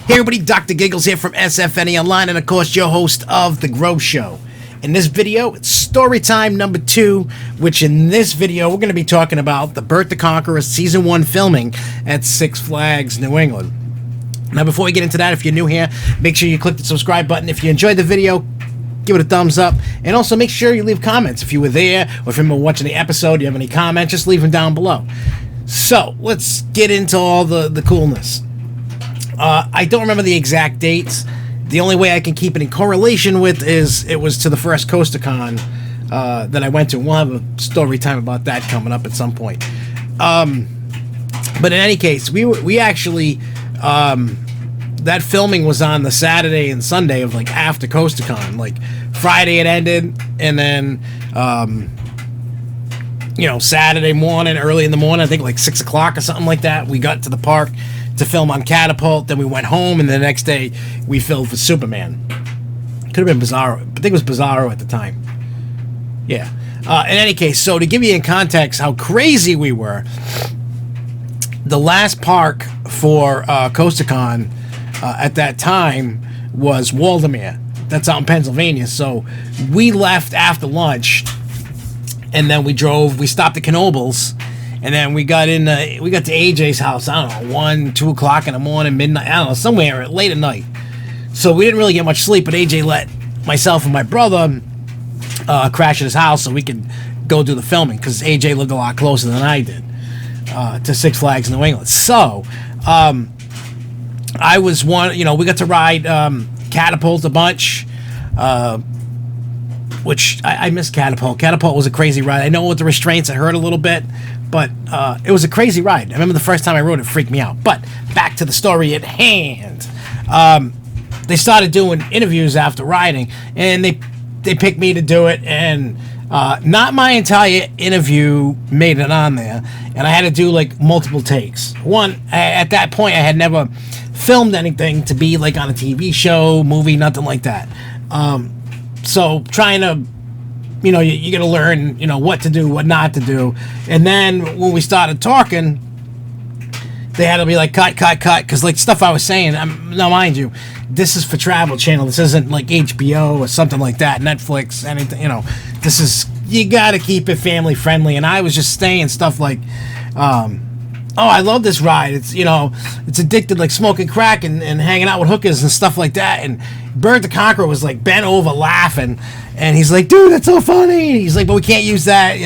Hey everybody, Dr. Giggles here from SFNEOnline, and of course your host of The Grow Show. In this video, it's story time number 2, which in this video we're going to be talking about the Bert The Conqueror Season 1 filming at Six Flags New England. Now before we get into that, if you're new here, make sure you click the subscribe button. If you enjoyed the video, give it a thumbs up, and also make sure you leave comments. If you were there, or if you're watching the episode, you have any comments, just leave them down below. So, let's get into all the coolness. I don't remember the exact dates. The only way I can keep it in correlation with is it was to the first CoasterCon that I went to. We'll have a story time about that coming up at some point. But in any case, we actually that filming was on the Saturday and Sunday of like after CoasterCon. Like Friday it ended, and then Saturday morning, early in the morning, I think like 6 o'clock or something like that, we got to the park to film on Catapult. Then we went home, and the next day we filmed for Superman. Could have been Bizarro. I think it was Bizarro at the time. Yeah. In any case, so to give you in context how crazy we were, the last park for CoasterCon at that time was Waldameer. That's out in Pennsylvania. So we left after lunch, and then we stopped at Knoebels. And then we got to AJ's house, I don't know, 1, 2 o'clock in the morning, midnight, I don't know, somewhere late at night. So we didn't really get much sleep, but AJ let myself and my brother crash at his house so we could go do the filming, because AJ lived a lot closer than I did to Six Flags New England. So I was we got to ride Catapult a bunch, which I miss Catapult. Catapult was a crazy ride. I know with the restraints it hurt a little bit, but it was a crazy ride. I remember the first time I rode it, freaked me out. But back to the story at hand. They started doing interviews after riding, and they picked me to do it, and not my entire interview made it on there, and I had to do like multiple takes. At that point I had never filmed anything to be like on a TV show, movie, nothing like that. So trying to, you got to learn, what to do, what not to do. And then when we started talking, they had to be like, cut, because like stuff I was saying, now mind you, this is for Travel Channel. This isn't like HBO or something like that, Netflix, anything, this is, you got to keep it family friendly. And I was just saying stuff like, oh, I love this ride. It's, it's addicted, like smoking crack and hanging out with hookers and stuff like that. And Bert The Conqueror was like bent over laughing, and he's like, dude, that's so funny. He's like, but we can't use that,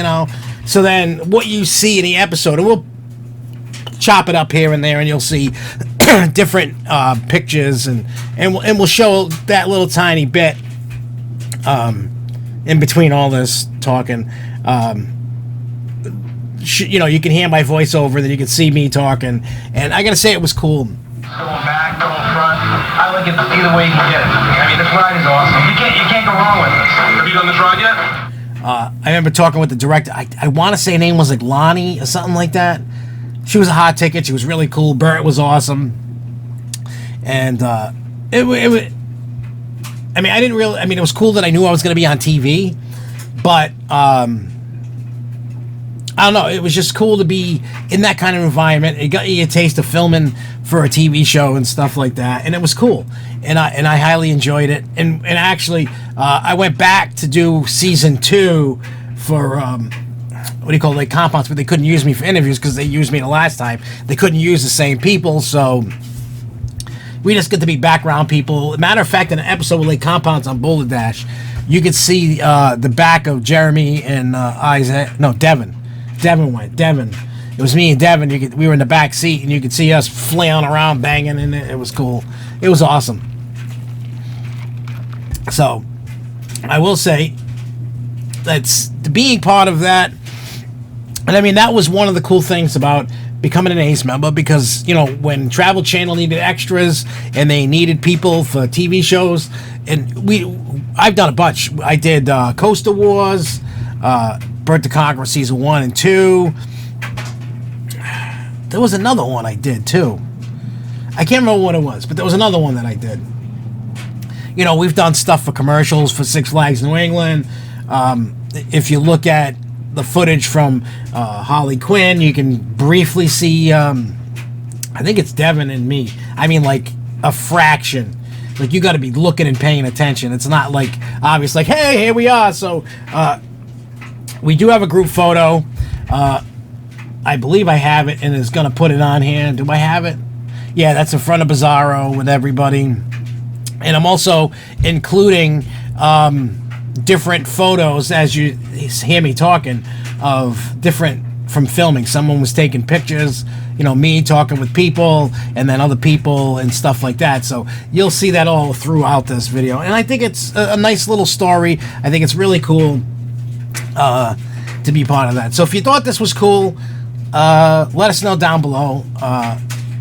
So then what you see in the episode, and we'll chop it up here and there, and you'll see different pictures, and we'll show that little tiny bit in between all this talking. You can hear my voiceover, then you can see me talking, and I gotta say it was cool. Going back, going front, I like it either way you can get it. I mean, this ride is awesome. You can't go wrong with this. Have you done this ride yet? I remember talking with the director. I want to say her name was like Lonnie or something like that. She was a hot ticket. She was really cool. Bert was awesome, and it was cool that I knew I was gonna be on TV, but I don't know, it was just cool to be in that kind of environment. It got you a taste of filming for a TV show and stuff like that, and it was cool. And I highly enjoyed it. And actually, I went back to do season 2 for Lake Compounds, but they couldn't use me for interviews because they used me the last time. They couldn't use the same people, so we just get to be background people. Matter of fact, in an episode with Lake Compounds on Boulder Dash, you could see the back of Jeremy and Devin. Devin. It was me and Devin. We were in the back seat, and you could see us flailing around, banging, and it was cool. It was awesome. So, I will say, that's being part of that. And I mean, that was one of the cool things about becoming an ACE member, because, when Travel Channel needed extras, and they needed people for TV shows, and I've done a bunch. I did Coaster Wars, Bert The Conqueror Season 1 and 2. There was another one I did, too. I can't remember what it was, but there was another one that I did. We've done stuff for commercials for Six Flags New England. If you look at the footage from Harley Quinn, you can briefly see, I think it's Devin and me. I mean, like, a fraction. Like, you got to be looking and paying attention. It's not like obvious, like, hey, here we are. So we do have a group photo. I believe I have it and is going to put it on here. Do I have it? Yeah, that's in front of Bizarro with everybody. And I'm also including different photos, as you hear me talking, of different from filming. Someone was taking pictures, you know, me talking with people, and then other people and stuff like that. So you'll see that all throughout this video. And I think it's a nice little story. I think it's really cool to be part of that. So if you thought this was cool, let us know down below.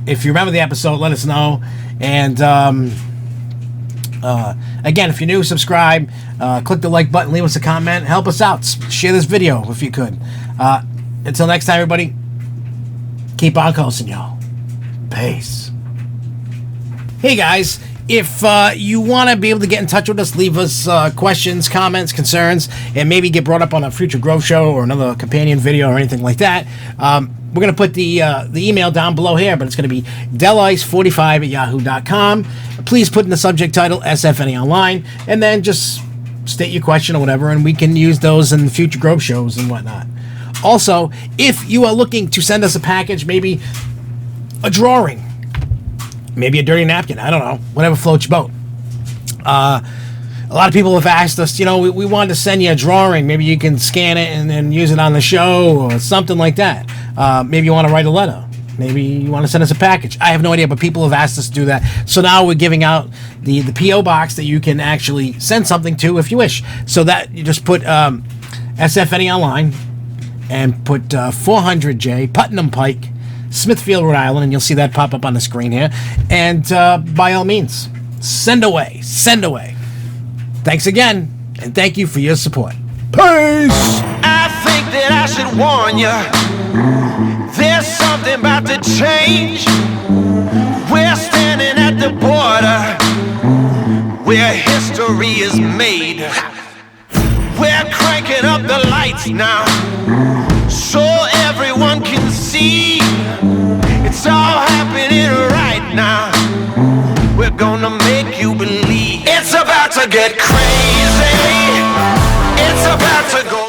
If you remember the episode, let us know. And again, if you're new, subscribe, click the like button, leave us a comment, help us out, share this video if you could. Until next time, everybody, keep on coasting, y'all. Peace. Hey guys, if you want to be able to get in touch with us, leave us questions, comments, concerns, and maybe get brought up on a future Grove show or another companion video or anything like that. We're going to put the email down below here, but it's going to be delice45@yahoo.com. Please put in the subject title SFNEOnline, and then just state your question or whatever, and we can use those in future Grove shows and whatnot. Also, if you are looking to send us a package, maybe a drawing, maybe a dirty napkin, I don't know, whatever floats your boat. A lot of people have asked us, you know, we wanted to send you a drawing. Maybe you can scan it and then use it on the show or something like that. Maybe you want to write a letter. Maybe you want to send us a package. I have no idea, but people have asked us to do that. So now we're giving out the P.O. box that you can actually send something to if you wish. So that you just put SFNEOnline and put 400J, Putnam Pike, Smithfield, Rhode Island, and you'll see that pop up on the screen here. And by all means, send away. Send away. Thanks again, and thank you for your support. Peace! I think that I should warn you, there's something about to change. We're standing at the border where history is made. We're cranking up the lights now so everyone can see. It's all happening right now. We're gonna make you believe. It's about to get crazy. It's about to go